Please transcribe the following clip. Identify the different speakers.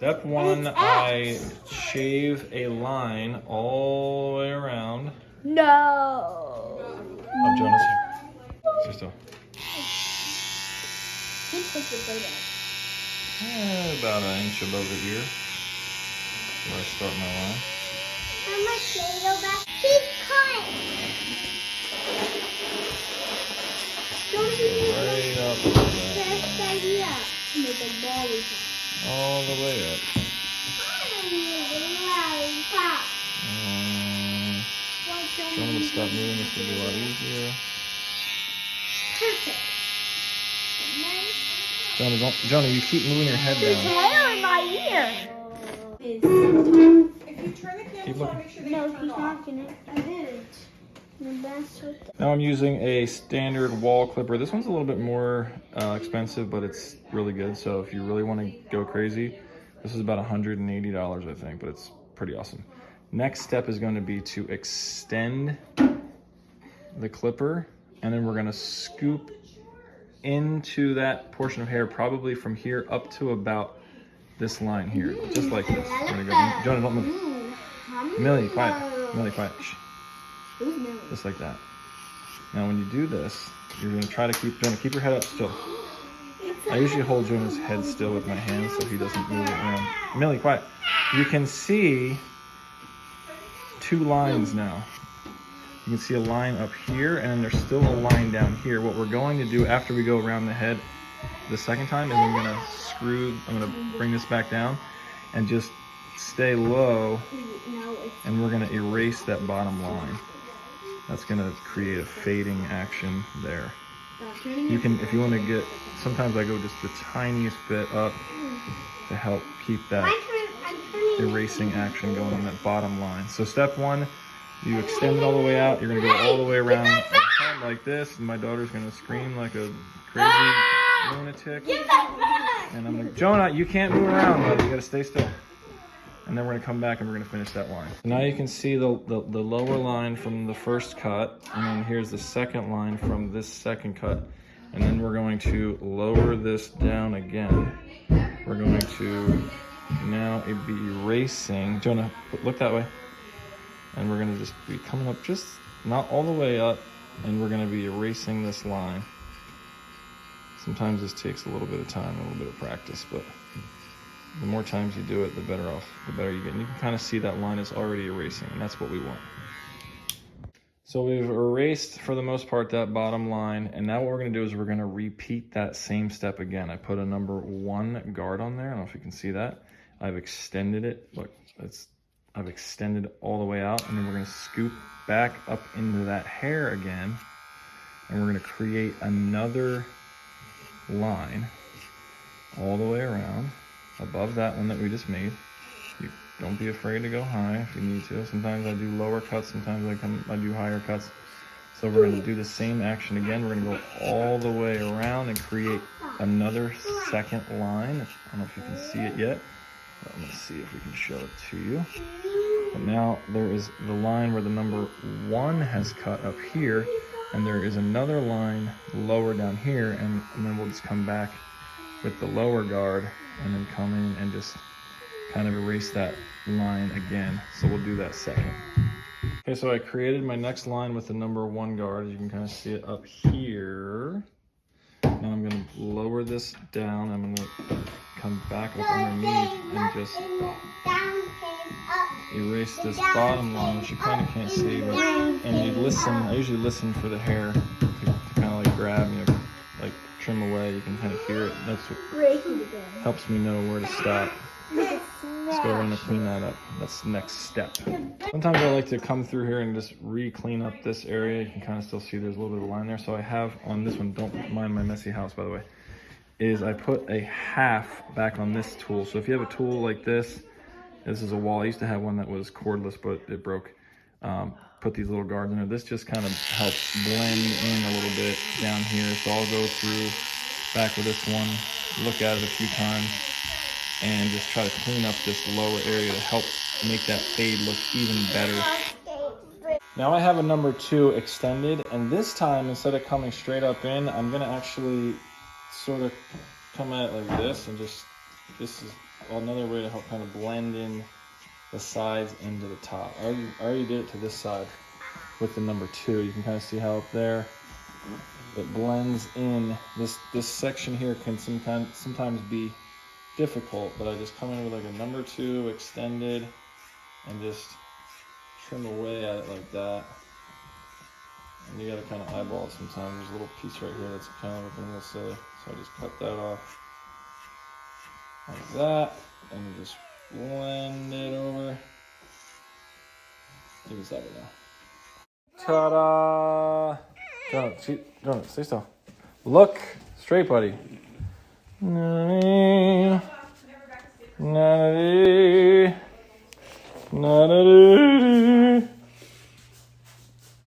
Speaker 1: Step one, I shave a line all the way around.
Speaker 2: No.
Speaker 1: Of Jonah's hair. Sit still. About an inch above the ear. Where I start my line.
Speaker 2: I'm a potato back. Keep cutting.
Speaker 1: Right up like that.
Speaker 2: Best idea. Make a lollipop.
Speaker 1: All the way up. Jonah would stop moving. This would be a lot easier.
Speaker 2: Perfect.
Speaker 1: Jonah, you keep moving your head
Speaker 2: There's
Speaker 1: down.
Speaker 2: hair in my ear.
Speaker 3: If you turn the
Speaker 1: Keep
Speaker 3: camera on,
Speaker 1: looking.
Speaker 3: make sure that
Speaker 2: No,
Speaker 3: you
Speaker 2: he's
Speaker 3: turn it off.
Speaker 2: knocking it. I didn't.
Speaker 1: Now I'm using a standard wall clipper. This one's a little bit more expensive, but it's really good. So if you really want to go crazy, this is about $180, I think, but it's pretty awesome. Next step is going to be to extend the clipper, and then we're going to scoop into that portion of hair, probably from here up to about this line here, just like this. We're gonna go. Jonah, don't move. Millie, quiet. Millie, quiet. Shh. Just like that. Now, when you do this, you're gonna try to keep Jonah. Keep your head up still. I usually hold Jonah's head still with my hands so he doesn't move it around. Millie, quiet. You can see two lines now. You can see a line up here, and then there's still a line down here. What we're going to do after we go around the head the second time is I'm gonna bring this back down and just stay low, and we're gonna erase that bottom line. That's gonna create a fading action there. You can, if you wanna get, sometimes I go just the tiniest bit up to help keep that erasing action going on that bottom line. So step one, you extend it all the way out. You're gonna go all the way around like this, and my daughter's gonna scream like a crazy lunatic. And I'm like, Jonah, you can't move around, buddy. You gotta stay still. And then we're gonna come back and we're gonna finish that line. So now you can see the lower line from the first cut, and then here's the second line from this second cut. And then we're going to lower this down again. We're going to now be erasing. Jonah, look that way. And we're gonna just be coming up just not all the way up, and we're gonna be erasing this line. Sometimes this takes a little bit of time, a little bit of practice, but the more times you do it, the better you get. And you can kind of see that line is already erasing, and that's what we want. So we've erased, for the most part, that bottom line, and now what we're gonna do is we're gonna repeat that same step again. I put a number 1 guard on there. I don't know if you can see that. I've extended it. Look, I've extended all the way out, and then we're gonna scoop back up into that hair again, and we're gonna create another line all the way around above that one that we just made. You don't be afraid to go high if you need to. Sometimes I do lower cuts, sometimes I do higher cuts. So we're gonna do the same action again. We're gonna go all the way around and create another second line. I don't know if you can see it yet, but I'm gonna see if we can show it to you. But now there is the line where the number 1 has cut up here, and there is another line lower down here, and then we'll just come back with the lower guard and then come in and just kind of erase that line again. So we'll do that second. Okay, so I created my next line with the number 1 guard. You can kind of see it up here. Now I'm gonna lower this down. I'm gonna come back up underneath and just erase this bottom line, which you kind of can't see, but, and you listen. I usually listen for the hair to kind of like grab, like trim away. You can kind of hear it. That's what helps me know where to stop. Let's go around and clean that up. That's the next step. Sometimes I like to come through here and just re-clean up this area. You can kind of still see there's a little bit of a line there. So I have on this one, don't mind my messy house, by the way, is I put a half back on this tool. So if you have a tool like this is a wall. I used to have one that was cordless, but it broke. Put these little guards in there. This just kind of helps blend in a little bit down here. So I'll go through back with this one, look at it a few times, and just try to clean up this lower area to help make that fade look even better. Now I have a number 2 extended, and this time, instead of coming straight up in, I'm gonna actually sort of come at it like this, and just, this is another way to help kind of blend in the sides into the top. I already did it to this side with the number 2. You can kind of see how up there it blends in. This section here can sometimes be difficult, but I just come in with like a number 2 extended and just trim away at it like that. And you gotta kind of eyeball it sometimes. There's a little piece right here that's kind of looking a little silly, so I just cut that off like that, and just blend it over. You can stop it now. Ta-da! Jonah, stay still. Look straight, buddy. Na-na-dee. Na-na-dee. Na-na-dee.